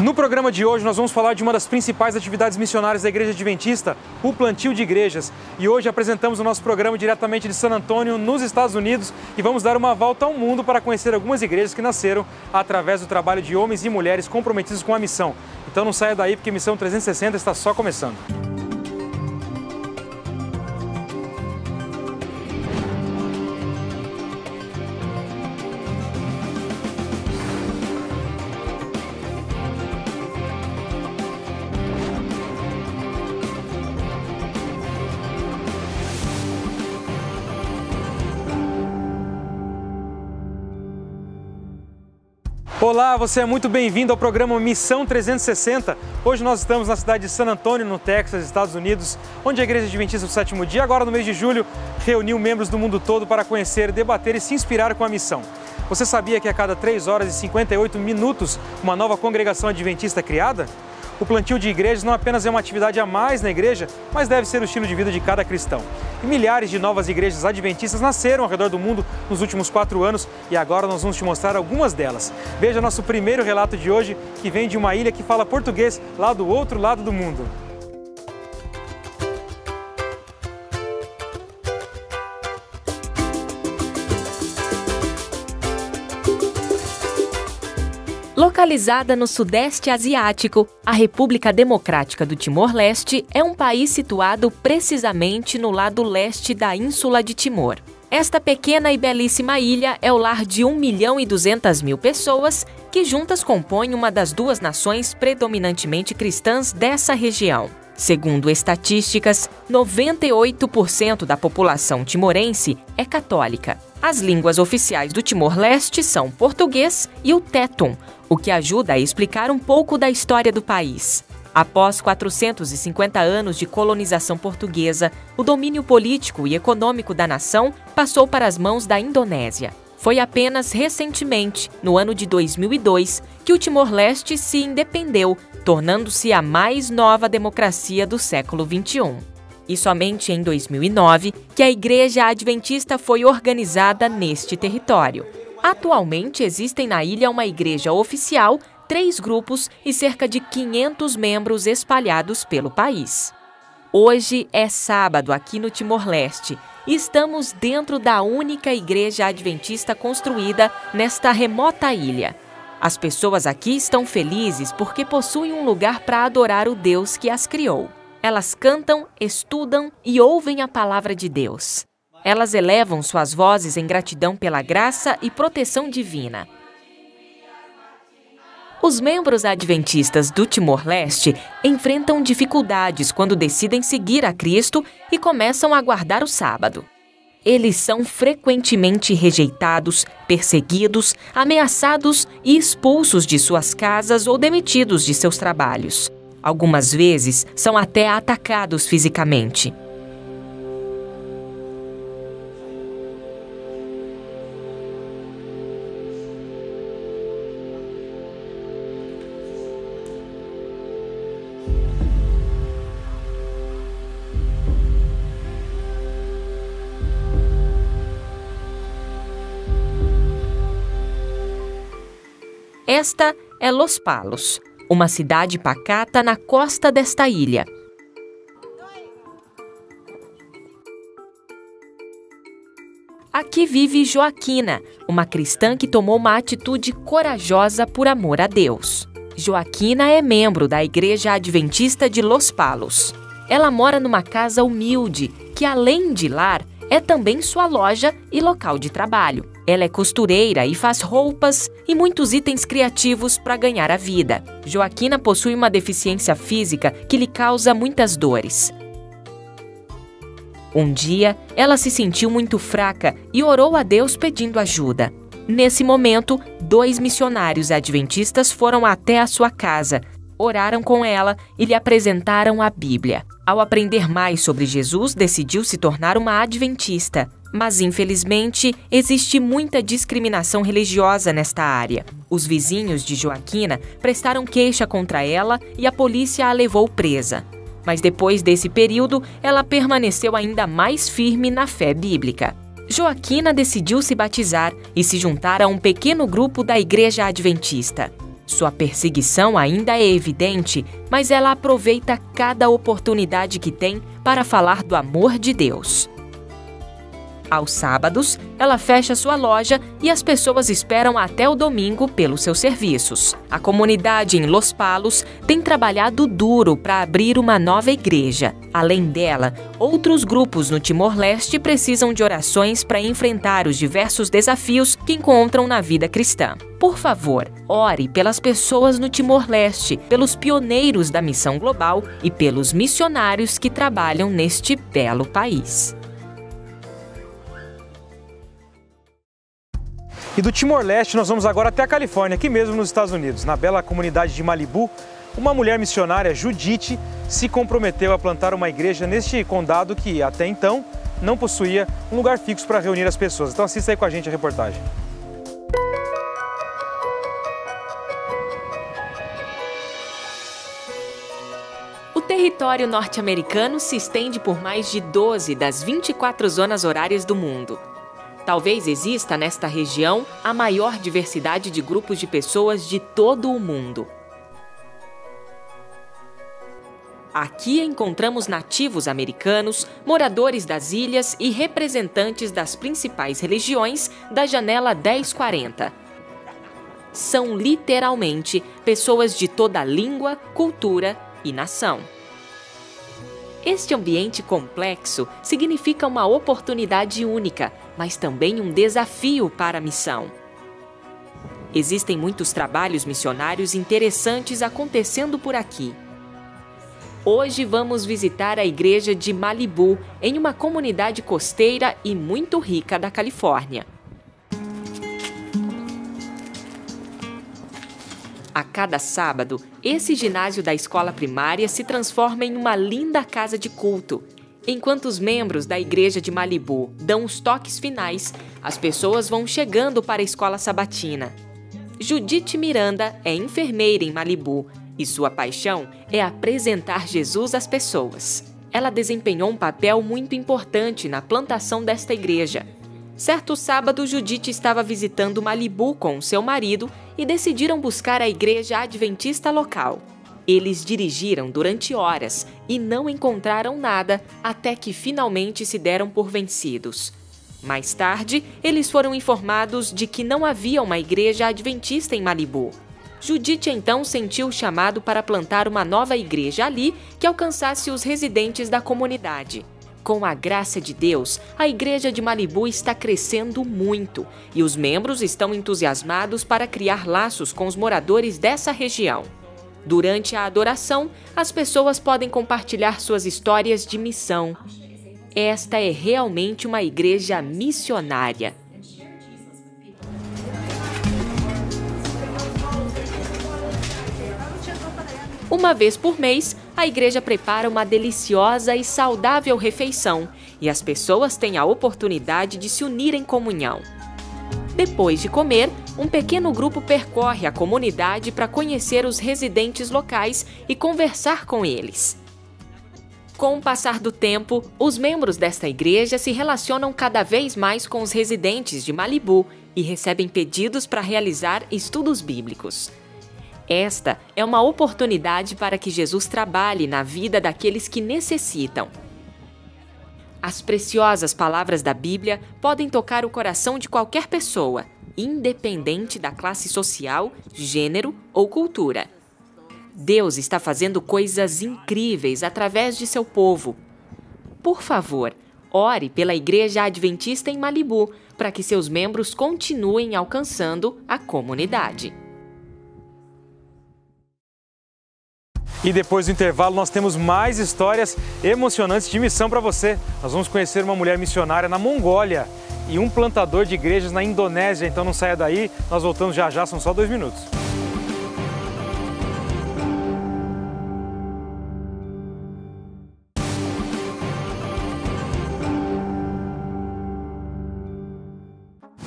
No programa de hoje nós vamos falar de uma das principais atividades missionárias da Igreja Adventista, o plantio de igrejas. E hoje apresentamos o nosso programa diretamente de San Antônio, nos Estados Unidos, e vamos dar uma volta ao mundo para conhecer algumas igrejas que nasceram através do trabalho de homens e mulheres comprometidos com a missão. Então não saia daí porque Missão 360 está só começando. Olá, você é muito bem-vindo ao programa Missão 360. Hoje nós estamos na cidade de San Antônio, no Texas, Estados Unidos, onde a Igreja Adventista do Sétimo Dia, agora no mês de julho, reuniu membros do mundo todo para conhecer, debater e se inspirar com a missão. Você sabia que a cada 3 horas e 58 minutos uma nova congregação adventista é criada? O plantio de igrejas não apenas é uma atividade a mais na igreja, mas deve ser o estilo de vida de cada cristão. E milhares de novas igrejas adventistas nasceram ao redor do mundo nos últimos 4 anos e agora nós vamos te mostrar algumas delas. Veja nosso primeiro relato de hoje, que vem de uma ilha que fala português lá do outro lado do mundo. Localizada no Sudeste Asiático, a República Democrática do Timor-Leste é um país situado precisamente no lado leste da Ínsula de Timor. Esta pequena e belíssima ilha é o lar de 1.200.000 pessoas que juntas compõem uma das 2 nações predominantemente cristãs dessa região. Segundo estatísticas, 98% da população timorense é católica. As línguas oficiais do Timor-Leste são português e o tetum, o que ajuda a explicar um pouco da história do país. Após 450 anos de colonização portuguesa, o domínio político e econômico da nação passou para as mãos da Indonésia. Foi apenas recentemente, no ano de 2002, que o Timor-Leste se independeu, tornando-se a mais nova democracia do século XXI. E somente em 2009 que a Igreja Adventista foi organizada neste território. Atualmente existem na ilha uma igreja oficial, 3 grupos e cerca de 500 membros espalhados pelo país. Hoje é sábado aqui no Timor-Leste e estamos dentro da única igreja adventista construída nesta remota ilha. As pessoas aqui estão felizes porque possuem um lugar para adorar o Deus que as criou. Elas cantam, estudam e ouvem a palavra de Deus. Elas elevam suas vozes em gratidão pela graça e proteção divina. Os membros adventistas do Timor-Leste enfrentam dificuldades quando decidem seguir a Cristo e começam a guardar o sábado. Eles são frequentemente rejeitados, perseguidos, ameaçados e expulsos de suas casas ou demitidos de seus trabalhos. Algumas vezes são até atacados fisicamente. Esta é Los Palos, uma cidade pacata na costa desta ilha. Aqui vive Joaquina, uma cristã que tomou uma atitude corajosa por amor a Deus. Joaquina é membro da Igreja Adventista de Los Palos. Ela mora numa casa humilde, que além de lar, é também sua loja e local de trabalho. Ela é costureira e faz roupas e muitos itens criativos para ganhar a vida. Joaquina possui uma deficiência física que lhe causa muitas dores. Um dia, ela se sentiu muito fraca e orou a Deus pedindo ajuda. Nesse momento, 2 missionários adventistas foram até a sua casa, oraram com ela e lhe apresentaram a Bíblia. Ao aprender mais sobre Jesus, decidiu se tornar uma adventista. Mas, infelizmente, existe muita discriminação religiosa nesta área. Os vizinhos de Joaquina prestaram queixa contra ela e a polícia a levou presa. Mas depois desse período, ela permaneceu ainda mais firme na fé bíblica. Joaquina decidiu se batizar e se juntar a um pequeno grupo da Igreja Adventista. Sua perseguição ainda é evidente, mas ela aproveita cada oportunidade que tem para falar do amor de Deus. Aos sábados, ela fecha sua loja e as pessoas esperam até o domingo pelos seus serviços. A comunidade em Los Palos tem trabalhado duro para abrir uma nova igreja. Além dela, outros grupos no Timor-Leste precisam de orações para enfrentar os diversos desafios que encontram na vida cristã. Por favor, ore pelas pessoas no Timor-Leste, pelos pioneiros da missão global e pelos missionários que trabalham neste belo país. E do Timor-Leste nós vamos agora até a Califórnia, aqui mesmo nos Estados Unidos. Na bela comunidade de Malibu, uma mulher missionária, Judite, se comprometeu a plantar uma igreja neste condado que até então não possuía um lugar fixo para reunir as pessoas. Então assista aí com a gente a reportagem. O território norte-americano se estende por mais de 12 das 24 zonas horárias do mundo. Talvez exista nesta região a maior diversidade de grupos de pessoas de todo o mundo. Aqui encontramos nativos americanos, moradores das ilhas e representantes das principais religiões da janela 1040. São literalmente pessoas de toda língua, cultura e nação. Este ambiente complexo significa uma oportunidade única, mas também um desafio para a missão. Existem muitos trabalhos missionários interessantes acontecendo por aqui. Hoje vamos visitar a igreja de Malibu, em uma comunidade costeira e muito rica da Califórnia. A cada sábado, esse ginásio da escola primária se transforma em uma linda casa de culto. Enquanto os membros da igreja de Malibu dão os toques finais, as pessoas vão chegando para a escola sabatina. Judite Miranda é enfermeira em Malibu e sua paixão é apresentar Jesus às pessoas. Ela desempenhou um papel muito importante na plantação desta igreja. Certo sábado, Judite estava visitando Malibu com seu marido e decidiram buscar a igreja adventista local. Eles dirigiram durante horas e não encontraram nada até que finalmente se deram por vencidos. Mais tarde, eles foram informados de que não havia uma igreja adventista em Malibu. Judite então sentiu o chamado para plantar uma nova igreja ali que alcançasse os residentes da comunidade. Com a graça de Deus, a igreja de Malibu está crescendo muito e os membros estão entusiasmados para criar laços com os moradores dessa região. Durante a adoração, as pessoas podem compartilhar suas histórias de missão. Esta é realmente uma igreja missionária. Uma vez por mês, a igreja prepara uma deliciosa e saudável refeição e as pessoas têm a oportunidade de se unir em comunhão. Depois de comer, um pequeno grupo percorre a comunidade para conhecer os residentes locais e conversar com eles. Com o passar do tempo, os membros desta igreja se relacionam cada vez mais com os residentes de Malibu e recebem pedidos para realizar estudos bíblicos. Esta é uma oportunidade para que Jesus trabalhe na vida daqueles que necessitam. As preciosas palavras da Bíblia podem tocar o coração de qualquer pessoa, independente da classe social, gênero ou cultura. Deus está fazendo coisas incríveis através de seu povo. Por favor, ore pela Igreja Adventista em Malibu para que seus membros continuem alcançando a comunidade. E depois do intervalo nós temos mais histórias emocionantes de missão para você. Nós vamos conhecer uma mulher missionária na Mongólia e um plantador de igrejas na Indonésia. Então não saia daí, nós voltamos já já, são só 2 minutos.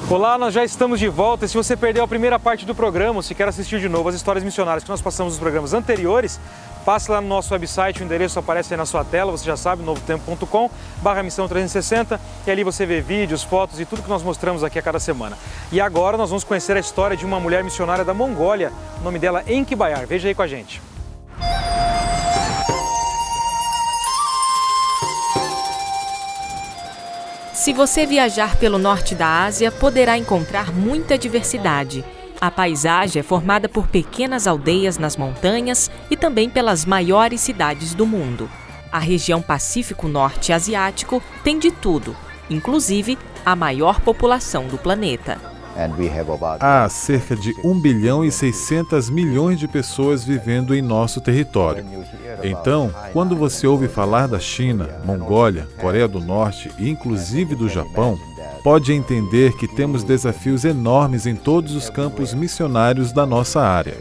Olá, nós já estamos de volta e se você perdeu a primeira parte do programa, ou se quer assistir de novo as histórias missionárias que nós passamos nos programas anteriores, Passe lá no nosso website, o endereço aparece aí na sua tela, você já sabe, novotempo.com/missão360, e ali você vê vídeos, fotos e tudo que nós mostramos aqui a cada semana. E agora nós vamos conhecer a história de uma mulher missionária da Mongólia, o nome dela é Enki Bayar. Veja aí com a gente. Se você viajar pelo norte da Ásia, poderá encontrar muita diversidade. A paisagem é formada por pequenas aldeias nas montanhas e também pelas maiores cidades do mundo. A região Pacífico Norte Asiático tem de tudo, inclusive a maior população do planeta. Há cerca de 1 bilhão e 600 milhões de pessoas vivendo em nosso território. Então, quando você ouve falar da China, Mongólia, Coreia do Norte e inclusive do Japão, pode entender que temos desafios enormes em todos os campos missionários da nossa área.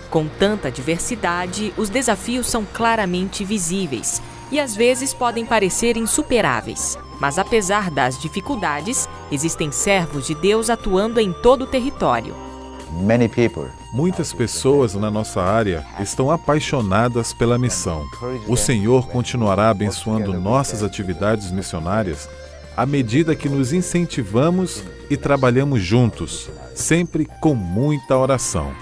Com tanta diversidade, os desafios são claramente visíveis e às vezes podem parecer insuperáveis. Mas apesar das dificuldades, existem servos de Deus atuando em todo o território. Muitas pessoas na nossa área estão apaixonadas pela missão. O Senhor continuará abençoando nossas atividades missionárias à medida que nos incentivamos e trabalhamos juntos, sempre com muita oração.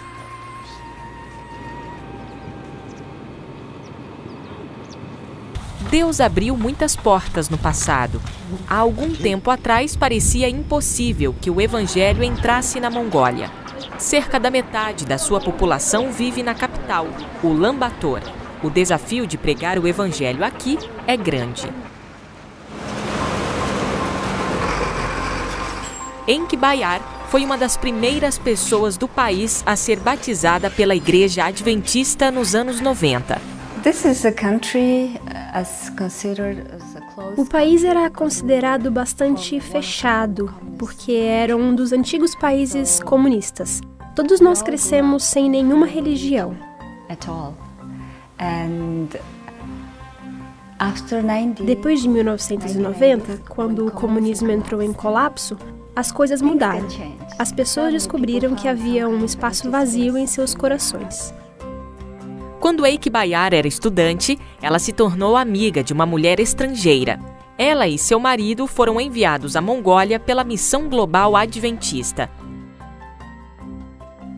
Deus abriu muitas portas no passado. Há algum tempo atrás parecia impossível que o Evangelho entrasse na Mongólia. Cerca da metade da sua população vive na capital, Ulaanbaatar. O desafio de pregar o Evangelho aqui é grande. Enki Bayar foi uma das primeiras pessoas do país a ser batizada pela Igreja Adventista nos anos 90. O país era considerado bastante fechado, porque era um dos antigos países comunistas. Todos nós crescemos sem nenhuma religião. Depois de 1990, quando o comunismo entrou em colapso, as coisas mudaram. As pessoas descobriram que havia um espaço vazio em seus corações. Quando Enki Bayar era estudante, ela se tornou amiga de uma mulher estrangeira. Ela e seu marido foram enviados à Mongólia pela Missão Global Adventista.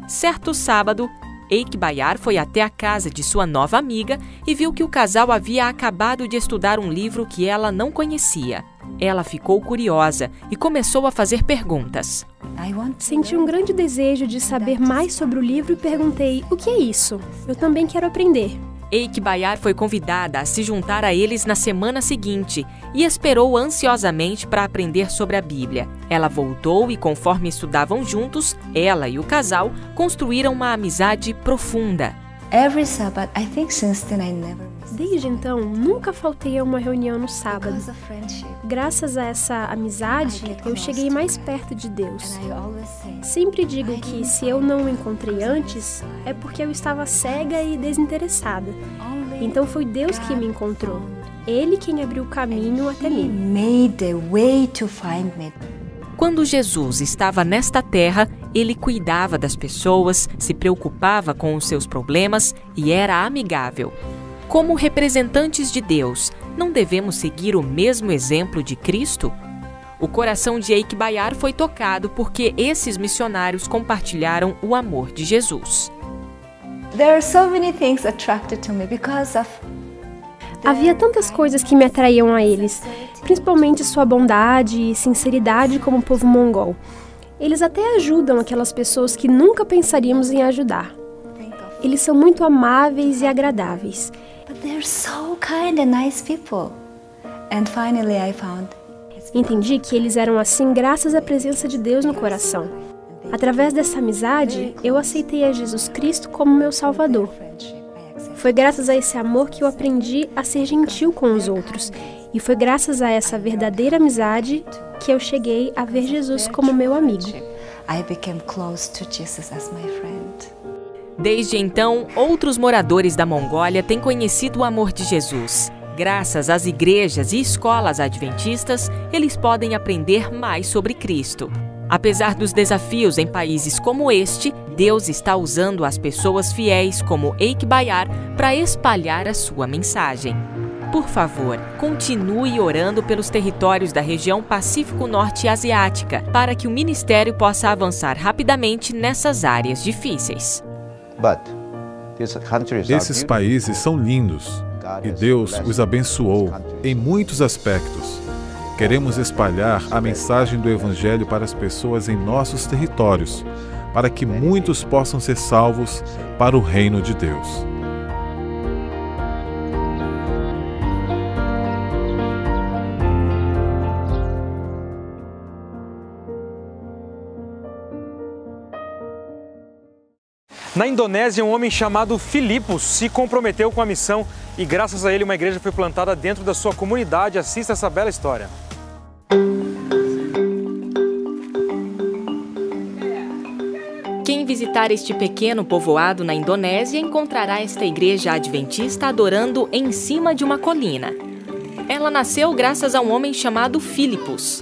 Certo sábado, Enki Bayar foi até a casa de sua nova amiga e viu que o casal havia acabado de estudar um livro que ela não conhecia. Ela ficou curiosa e começou a fazer perguntas. Senti um grande desejo de saber mais sobre o livro e perguntei: o que é isso? Eu também quero aprender. Enki Bayar foi convidada a se juntar a eles na semana seguinte e esperou ansiosamente para aprender sobre a Bíblia. Ela voltou e, conforme estudavam juntos, ela e o casal construíram uma amizade profunda. Desde então, nunca faltei a uma reunião no sábado. Graças a essa amizade, eu cheguei mais perto de Deus. Sempre digo que se eu não o encontrei antes, é porque eu estava cega e desinteressada. Então foi Deus que me encontrou. Ele quem abriu o caminho até mim. Quando Jesus estava nesta terra, ele cuidava das pessoas, se preocupava com os seus problemas e era amigável. Como representantes de Deus, não devemos seguir o mesmo exemplo de Cristo? O coração de Enki Bayar foi tocado porque esses missionários compartilharam o amor de Jesus. Havia tantas coisas que me atraíam a eles, principalmente sua bondade e sinceridade como povo mongol. Eles até ajudam aquelas pessoas que nunca pensaríamos em ajudar. Eles são muito amáveis e agradáveis. Entendi que eles eram assim graças à presença de Deus no coração. Através dessa amizade, eu aceitei a Jesus Cristo como meu Salvador. Foi graças a esse amor que eu aprendi a ser gentil com os outros. E foi graças a essa verdadeira amizade que eu cheguei a ver Jesus como meu amigo. Desde então, outros moradores da Mongólia têm conhecido o amor de Jesus. Graças às igrejas e escolas adventistas, eles podem aprender mais sobre Cristo. Apesar dos desafios em países como este, Deus está usando as pessoas fiéis como Eike Bayar para espalhar a sua mensagem. Por favor, continue orando pelos territórios da região Pacífico Norte Asiática para que o ministério possa avançar rapidamente nessas áreas difíceis. Esses países são lindos e Deus os abençoou em muitos aspectos. Queremos espalhar a mensagem do Evangelho para as pessoas em nossos territórios, para que muitos possam ser salvos para o reino de Deus. Na Indonésia, um homem chamado Filipos se comprometeu com a missão e, graças a ele, uma igreja foi plantada dentro da sua comunidade. Assista essa bela história. Quem visitar este pequeno povoado na Indonésia encontrará esta igreja adventista adorando em cima de uma colina. Ela nasceu graças a um homem chamado Filipos.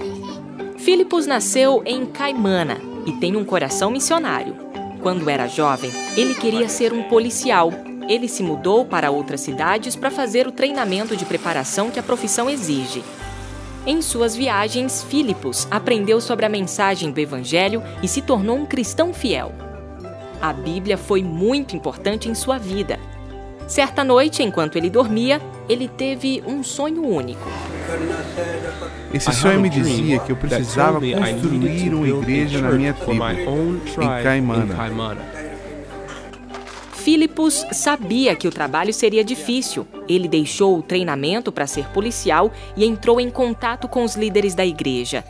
Filipos nasceu em Kaimana e tem um coração missionário. Quando era jovem, ele queria ser um policial. Ele se mudou para outras cidades para fazer o treinamento de preparação que a profissão exige. Em suas viagens, Filipos aprendeu sobre a mensagem do Evangelho e se tornou um cristão fiel. A Bíblia foi muito importante em sua vida. Certa noite, enquanto ele dormia, ele teve um sonho único. Esse sonho me dizia que eu precisava construir uma igreja na minha tribo, em Kaimana. Filipos sabia que o trabalho seria difícil. Ele deixou o treinamento para ser policial e entrou em contato com os líderes da igreja.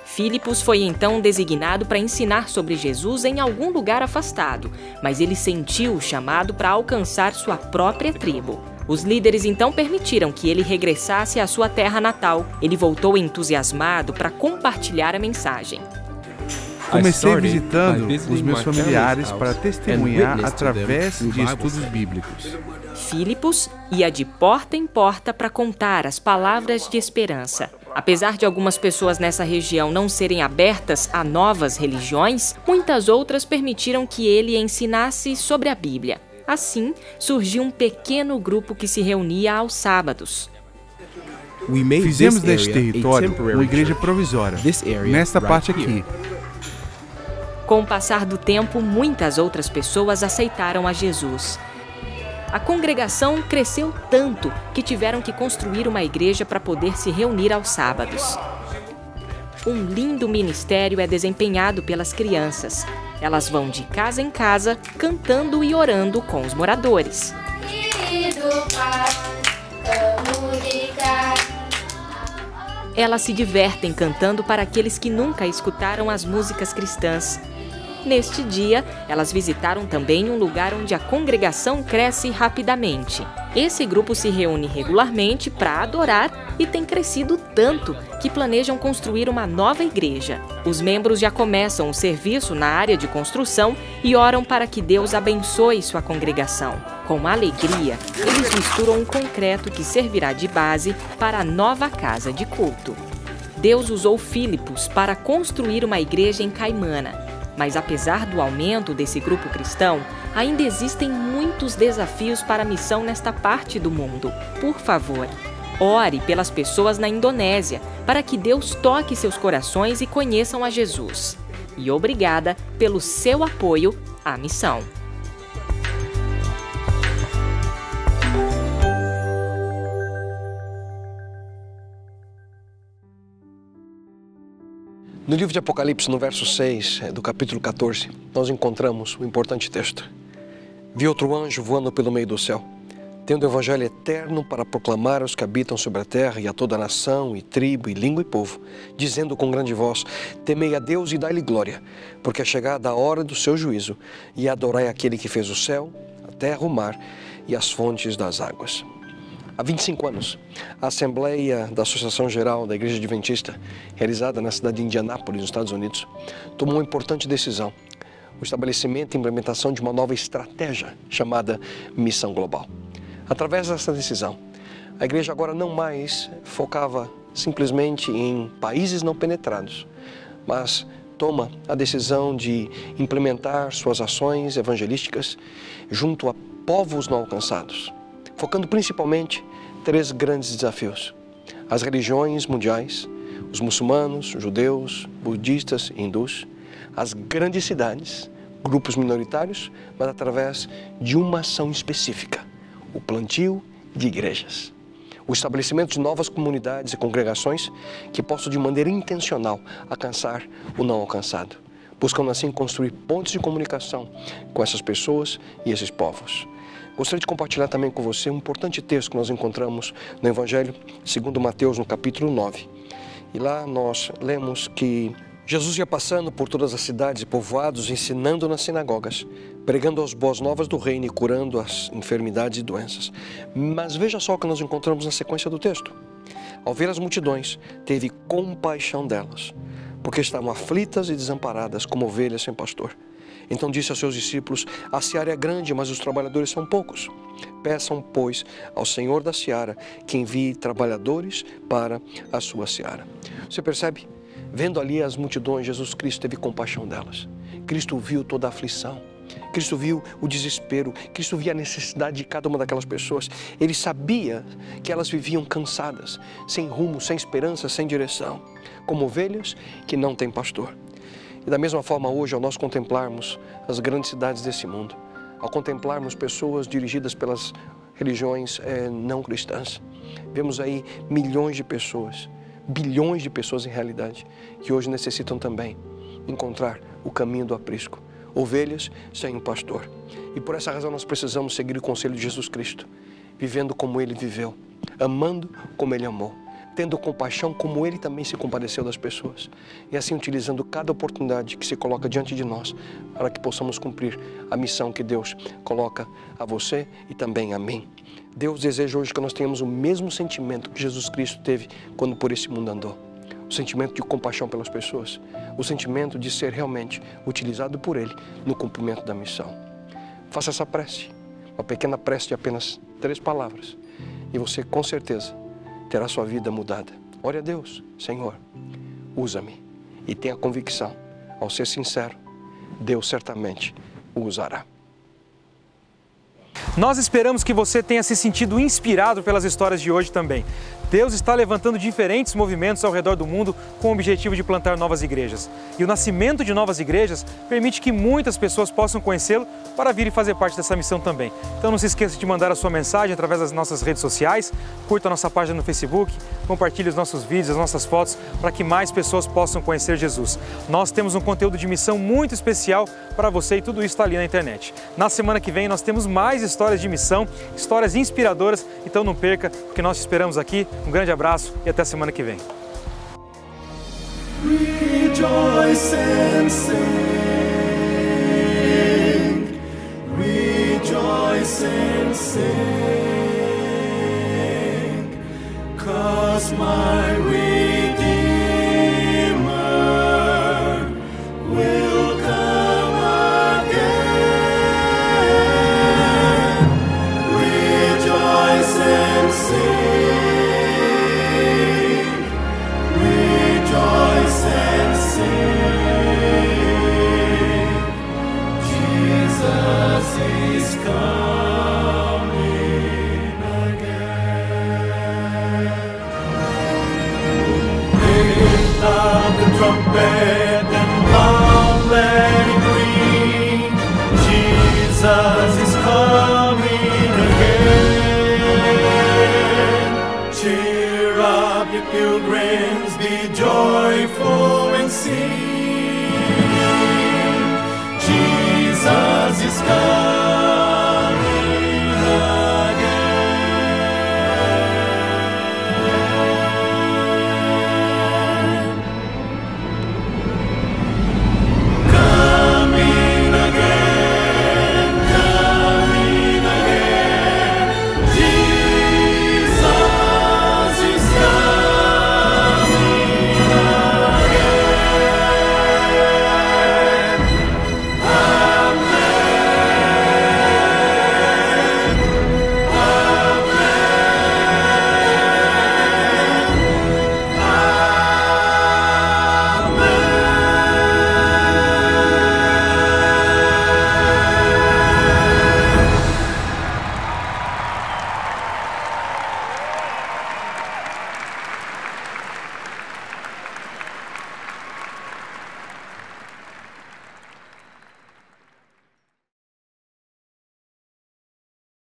Filipos foi então designado para ensinar sobre Jesus em algum lugar afastado, mas ele sentiu o chamado para alcançar sua própria tribo. Os líderes então permitiram que ele regressasse à sua terra natal. Ele voltou entusiasmado para compartilhar a mensagem. Comecei visitando os meus familiares para testemunhar através de estudos bíblicos. Filipos ia de porta em porta para contar as palavras de esperança. Apesar de algumas pessoas nessa região não serem abertas a novas religiões, muitas outras permitiram que ele ensinasse sobre a Bíblia. Assim, surgiu um pequeno grupo que se reunia aos sábados. Fizemos deste território uma igreja provisória, nesta parte aqui. Com o passar do tempo, muitas outras pessoas aceitaram a Jesus. A congregação cresceu tanto que tiveram que construir uma igreja para poder se reunir aos sábados. Um lindo ministério é desempenhado pelas crianças. Elas vão de casa em casa, cantando e orando com os moradores. Elas se divertem cantando para aqueles que nunca escutaram as músicas cristãs. Neste dia, elas visitaram também um lugar onde a congregação cresce rapidamente. Esse grupo se reúne regularmente para adorar e tem crescido tanto que planejam construir uma nova igreja. Os membros já começam o serviço na área de construção e oram para que Deus abençoe sua congregação. Com alegria, eles misturam o concreto que servirá de base para a nova casa de culto. Deus usou Filipos para construir uma igreja em Kaimana. Mas apesar do aumento desse grupo cristão, ainda existem muitos desafios para a missão nesta parte do mundo. Por favor, ore pelas pessoas na Indonésia, para que Deus toque seus corações e conheçam a Jesus. E obrigada pelo seu apoio à missão. No livro de Apocalipse, no verso 6 do capítulo 14, nós encontramos um importante texto. Vi outro anjo voando pelo meio do céu, tendo o evangelho eterno para proclamar aos que habitam sobre a terra e a toda nação, e tribo, e língua e povo, dizendo com grande voz: temei a Deus e dai-lhe glória, porque é chegada a hora do seu juízo, e adorai aquele que fez o céu, a terra, o mar e as fontes das águas. Há 25 anos, a Assembleia da Associação Geral da Igreja Adventista, realizada na cidade de Indianápolis, nos Estados Unidos, tomou uma importante decisão: o estabelecimento e implementação de uma nova estratégia chamada Missão Global. Através dessa decisão, a igreja agora não mais focava simplesmente em países não penetrados, mas toma a decisão de implementar suas ações evangelísticas junto a povos não alcançados, focando principalmente 3 grandes desafios: as religiões mundiais, os muçulmanos, judeus, budistas e hindus, as grandes cidades, grupos minoritários, mas através de uma ação específica: o plantio de igrejas. O estabelecimento de novas comunidades e congregações que possam de maneira intencional alcançar o não alcançado, buscando assim construir pontes de comunicação com essas pessoas e esses povos. Gostaria de compartilhar também com você um importante texto que nós encontramos no Evangelho segundo Mateus, no capítulo 9. E lá nós lemos que Jesus ia passando por todas as cidades e povoados, ensinando nas sinagogas, pregando as boas novas do reino e curando as enfermidades e doenças. Mas veja só o que nós encontramos na sequência do texto. Ao ver as multidões, teve compaixão delas, porque estavam aflitas e desamparadas como ovelhas sem pastor. Então disse aos seus discípulos: a seara é grande, mas os trabalhadores são poucos. Peçam, pois, ao Senhor da seara que envie trabalhadores para a sua seara. Você percebe? Vendo ali as multidões, Jesus Cristo teve compaixão delas. Cristo viu toda a aflição. Cristo viu o desespero. Cristo via a necessidade de cada uma daquelas pessoas. Ele sabia que elas viviam cansadas, sem rumo, sem esperança, sem direção, como ovelhas que não têm pastor. E da mesma forma hoje, ao nós contemplarmos as grandes cidades desse mundo, ao contemplarmos pessoas dirigidas pelas religiões não cristãs, vemos aí milhões de pessoas, bilhões de pessoas em realidade, que hoje necessitam também encontrar o caminho do aprisco. Ovelhas sem um pastor. E por essa razão nós precisamos seguir o conselho de Jesus Cristo, vivendo como Ele viveu, amando como Ele amou, tendo compaixão como Ele também se compadeceu das pessoas, e assim utilizando cada oportunidade que se coloca diante de nós, para que possamos cumprir a missão que Deus coloca a você e também a mim. Deus deseja hoje que nós tenhamos o mesmo sentimento que Jesus Cristo teve quando por esse mundo andou. O sentimento de compaixão pelas pessoas, o sentimento de ser realmente utilizado por Ele no cumprimento da missão. Faça essa prece, uma pequena prece de apenas 3 palavras, e você com certeza terá sua vida mudada. Ore a Deus: Senhor, usa-me. E tenha convicção, ao ser sincero, Deus certamente o usará. Nós esperamos que você tenha se sentido inspirado pelas histórias de hoje também. Deus está levantando diferentes movimentos ao redor do mundo com o objetivo de plantar novas igrejas. E o nascimento de novas igrejas permite que muitas pessoas possam conhecê-lo para vir e fazer parte dessa missão também. Então não se esqueça de mandar a sua mensagem através das nossas redes sociais, curta a nossa página no Facebook, compartilhe os nossos vídeos, as nossas fotos, para que mais pessoas possam conhecer Jesus. Nós temos um conteúdo de missão muito especial para você e tudo isso está ali na internet. Na semana que vem nós temos mais histórias de missão, histórias inspiradoras, então não perca, porque nós te esperamos aqui. Um grande abraço e até semana que vem. Rejoice and sing, rejoice and sing, 'cause my Redeemer will come again. Rejoice and sing. Is coming again. Lift up the trumpet and loud let it ring. Jesus is coming again. Cheer up, ye pilgrims, be joyful and sing. Jesus is coming.